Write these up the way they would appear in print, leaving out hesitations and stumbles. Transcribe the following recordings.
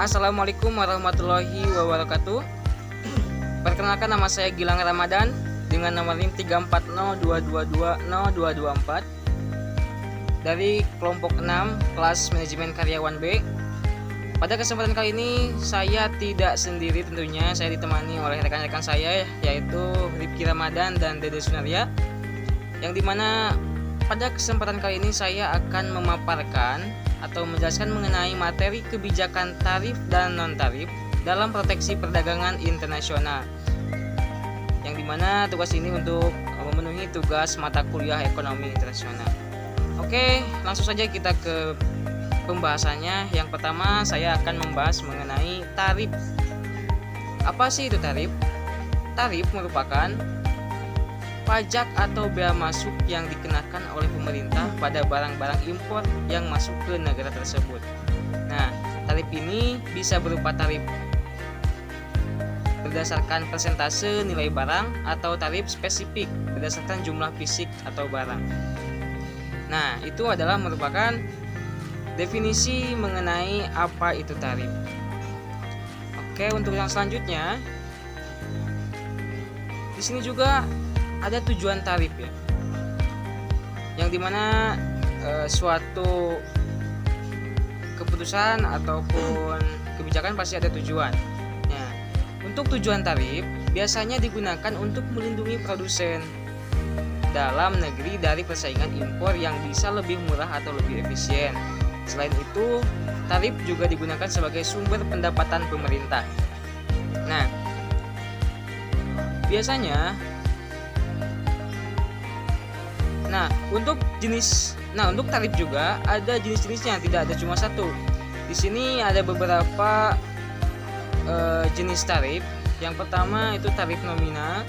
Assalamualaikum warahmatullahi wabarakatuh. Perkenalkan, nama saya Gilang Ramadan dengan nomor NIM 340222024 dari kelompok 6 kelas manajemen karyawan B. Pada kesempatan kali ini saya tidak sendiri tentunya, saya ditemani oleh rekan-rekan saya yaitu Rifki Ramadan dan Dede Sunaria, yang dimana pada kesempatan kali ini saya akan memaparkan atau menjelaskan mengenai materi kebijakan tarif dan non-tarif dalam proteksi perdagangan internasional, yang dimana tugas ini untuk memenuhi tugas mata kuliah ekonomi internasional. Oke, langsung saja kita ke pembahasannya. Yang pertama saya akan membahas mengenai tarif. Apa sih itu tarif? Tarif merupakan pajak atau bea masuk yang dikenakan oleh pemerintah pada barang-barang impor yang masuk ke negara tersebut. Nah, tarif ini bisa berupa tarif berdasarkan persentase nilai barang atau tarif spesifik berdasarkan jumlah fisik atau barang. Nah, itu adalah merupakan definisi mengenai apa itu tarif. Oke, untuk yang selanjutnya, di sini juga ada tujuan tarif ya, yang dimana suatu keputusan ataupun kebijakan pasti ada tujuan. Nah, untuk tujuan tarif biasanya digunakan untuk melindungi produsen dalam negeri dari persaingan impor yang bisa lebih murah atau lebih efisien. Selain itu, tarif juga digunakan sebagai sumber pendapatan pemerintah. Nah, biasanya untuk tarif juga ada jenis-jenisnya, tidak ada cuma satu. Di sini ada beberapa jenis tarif. Yang pertama itu tarif nominal,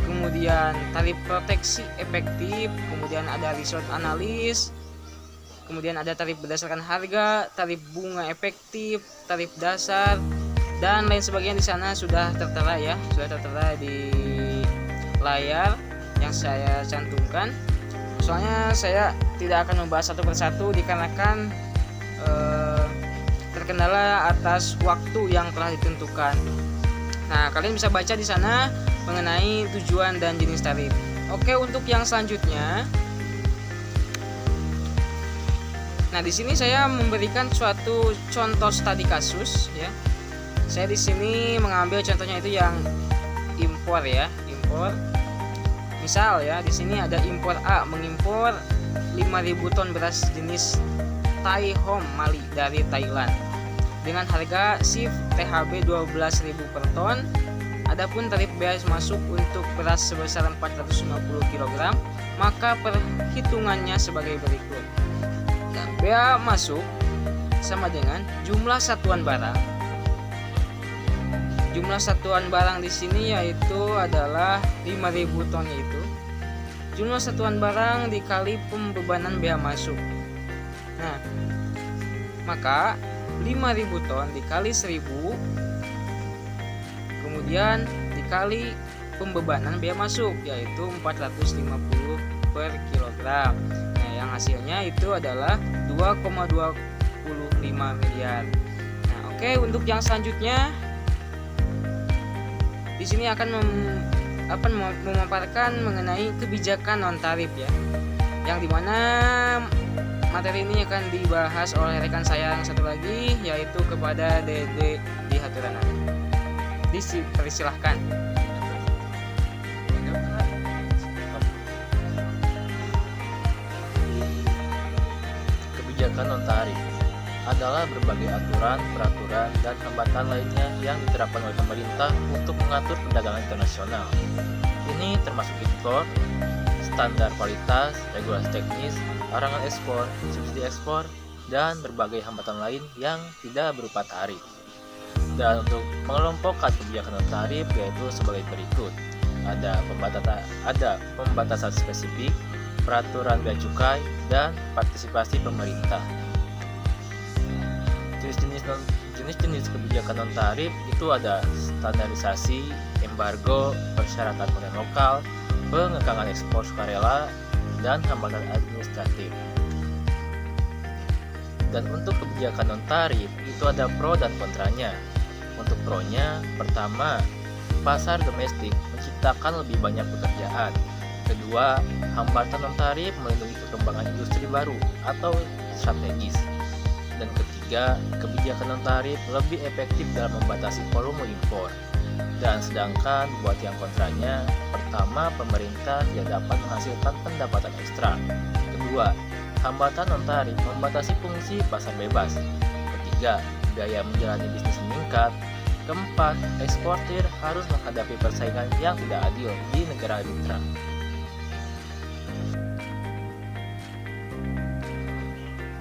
kemudian tarif proteksi efektif, kemudian ada resort analis, kemudian ada tarif berdasarkan harga, tarif bunga efektif, tarif dasar, dan lain sebagainya. Di sana sudah tertera ya, sudah tertera di layar yang saya cantumkan. Soalnya saya tidak akan membahas satu persatu dikarenakan terkendala atas waktu yang telah ditentukan. Nah, kalian bisa baca di sana mengenai tujuan dan jenis tarif. Oke, untuk yang selanjutnya, nah di sini saya memberikan suatu contoh studi kasus ya. Saya di sini mengambil contohnya itu yang impor ya, impor. Misal ya, di sini ada impor A mengimpor 5.000 ton beras jenis Thai Home Mali dari Thailand dengan harga SIF THB 12.000 per ton. Adapun tarif bea masuk untuk beras sebesar 450 kg, maka perhitungannya sebagai berikut. Nah, bea masuk sama dengan jumlah satuan barang. Jumlah satuan barang di sini yaitu adalah 5.000 ton, itu jumlah satuan barang dikali pembebanan bea masuk. Nah, maka 5.000 ton dikali 1.000 kemudian dikali pembebanan bea masuk yaitu 450 per kilogram. Nah, yang hasilnya itu adalah 2,25 miliar. Nah, oke, untuk yang selanjutnya di sini akan memaparkan mengenai kebijakan non tarif ya, yang dimana materi ini akan dibahas oleh rekan saya yang satu lagi, yaitu kepada Dede di Haturana. Dipersilahkan. Kebijakan non tarif adalah berbagai aturan, peraturan, dan hambatan lainnya yang diterapkan oleh pemerintah untuk mengatur perdagangan internasional. Ini termasuk impor, standar kualitas, regulasi teknis, larangan ekspor, subsidi ekspor, dan berbagai hambatan lain yang tidak berupa tarif. Dan untuk mengelompokkan kebijakan non tarif yaitu sebagai berikut. Ada pembatasan spesifik, peraturan bea cukai, dan partisipasi pemerintah. Jenis-jenis kebijakan non tarif itu ada standarisasi, embargo, persyaratan konten lokal, pengekangan ekspor sukarela, dan hambatan administratif. Dan untuk kebijakan non-tarif itu ada pro dan kontranya. Untuk pro-nya, pertama, pasar domestik menciptakan lebih banyak pekerjaan. Kedua, hambatan non-tarif melindungi perkembangan industri baru atau strategis. Dan ketiga, kebijakan non-tarif lebih efektif dalam membatasi volume impor. Dan sedangkan buat yang kontranya, pertama, pemerintah tidak dapat menghasilkan pendapatan ekstra. Kedua, hambatan non-tarif membatasi fungsi pasar bebas. Ketiga, biaya menjalani bisnis meningkat. Keempat, eksportir harus menghadapi persaingan yang tidak adil di negara mitra.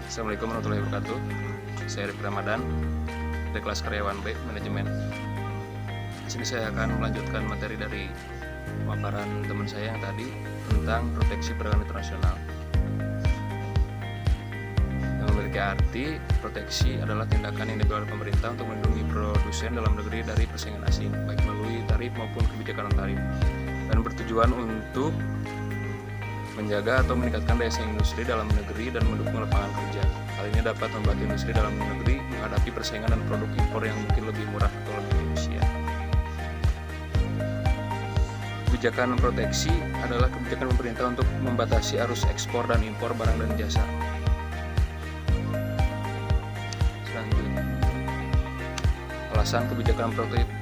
Assalamualaikum warahmatullahi wabarakatuh. Saya Rifki Ramadan dari kelas karyawan B Manajemen. Di sini saya akan melanjutkan materi dari pemaparan teman saya yang tadi tentang proteksi perdagangan internasional. Yang memiliki arti, proteksi adalah tindakan yang diambil oleh pemerintah untuk melindungi produsen dalam negeri dari persaingan asing, baik melalui tarif maupun kebijakan non-tarif, dan bertujuan untuk menjaga atau meningkatkan daya saing industri dalam negeri dan mendukung lapangan kerja. Hal ini dapat membantu industri dalam negeri menghadapi persaingan dan produk impor yang mungkin lebih murah atau lebih efisien. Kebijakan proteksi adalah kebijakan pemerintah untuk membatasi arus ekspor dan impor barang dan jasa. Selanjutnya, alasan kebijakan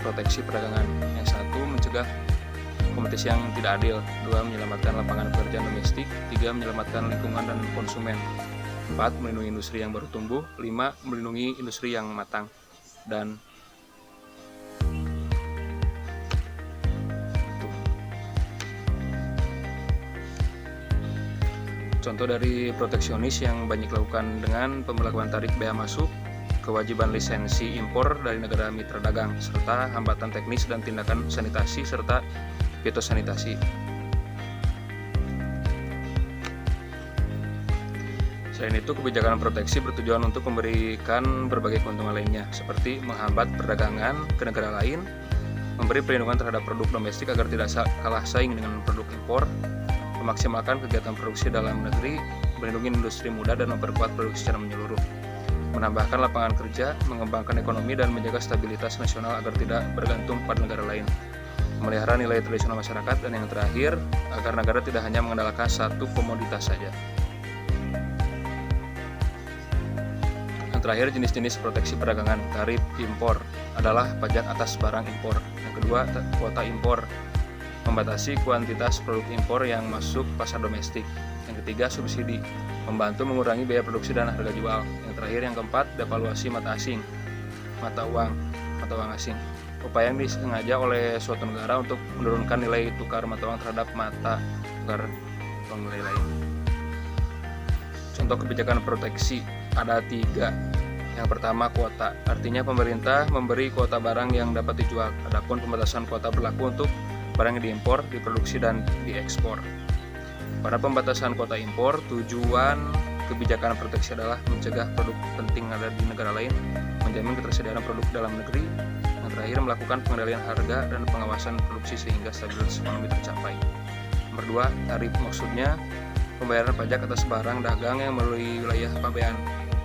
proteksi perdagangan. Yang satu, mencegah kompetisi yang tidak adil. 2. Menyelamatkan lapangan pekerjaan domestik. 3. Menyelamatkan lingkungan dan konsumen. 4. Melindungi industri yang baru tumbuh. 5. Melindungi industri yang matang. Dan contoh dari proteksionis yang banyak dilakukan dengan pemberlakuan tarif bea masuk, kewajiban lisensi impor dari negara mitra dagang, serta hambatan teknis dan tindakan sanitasi serta fitosanitasi. Selain itu, kebijakan proteksi bertujuan untuk memberikan berbagai keuntungan lainnya, seperti menghambat perdagangan ke negara lain, memberi perlindungan terhadap produk domestik agar tidak kalah saing dengan produk impor, memaksimalkan kegiatan produksi dalam negeri, melindungi industri muda dan memperkuat produksi secara menyeluruh, menambahkan lapangan kerja, mengembangkan ekonomi dan menjaga stabilitas nasional agar tidak bergantung pada negara lain, memelihara nilai tradisional masyarakat, dan yang terakhir, agar negara tidak hanya mengandalkan satu komoditas saja. Yang terakhir, jenis-jenis proteksi perdagangan. Tarif impor adalah pajak atas barang impor. Yang kedua, kuota impor, membatasi kuantitas produk impor yang masuk pasar domestik. Yang ketiga, subsidi, membantu mengurangi biaya produksi dan harga jual. Yang terakhir, yang keempat, devaluasi mata uang asing, upaya yang disengaja oleh suatu negara untuk menurunkan nilai tukar mata uang terhadap mata tukar uang nilai lain. Contoh kebijakan proteksi ada 3. Yang pertama, kuota, artinya pemerintah memberi kuota barang yang dapat dijual. Adapun pembatasan kuota berlaku untuk barang yang diimpor, diproduksi, dan diekspor. Pada pembatasan kuota impor, tujuan kebijakan proteksi adalah mencegah produk penting ada di negara lain, menjamin ketersediaan produk dalam negeri, yang terakhir melakukan pengendalian harga dan pengawasan produksi sehingga stabilitas ekonomi tercapai. Nomor 2, tarif, maksudnya pembayaran pajak atas barang dagang yang melalui wilayah pabean.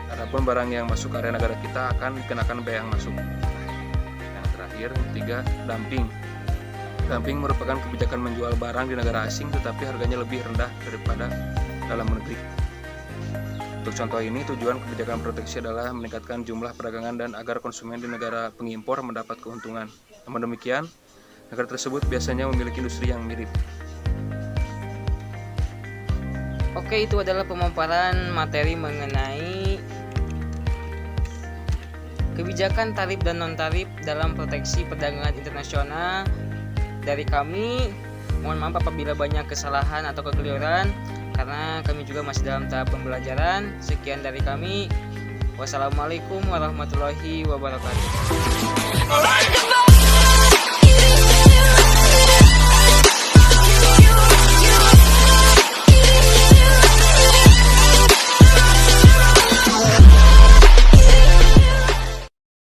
Adapun barang yang masuk ke area negara kita akan dikenakan bea yang masuk. Yang terakhir, yang ketiga, dumping. Dumping merupakan kebijakan menjual barang di negara asing tetapi harganya lebih rendah daripada dalam negeri. Untuk contoh ini, tujuan kebijakan proteksi adalah meningkatkan jumlah perdagangan dan agar konsumen di negara pengimpor mendapat keuntungan. Namun demikian, negara tersebut biasanya memiliki industri yang mirip. Oke, itu adalah pemaparan materi mengenai kebijakan tarif dan non-tarif dalam proteksi perdagangan internasional dari kami. Mohon maaf apabila banyak kesalahan atau kekeliruan karena kami juga masih dalam tahap pembelajaran. Sekian dari kami. Wassalamualaikum warahmatullahi wabarakatuh.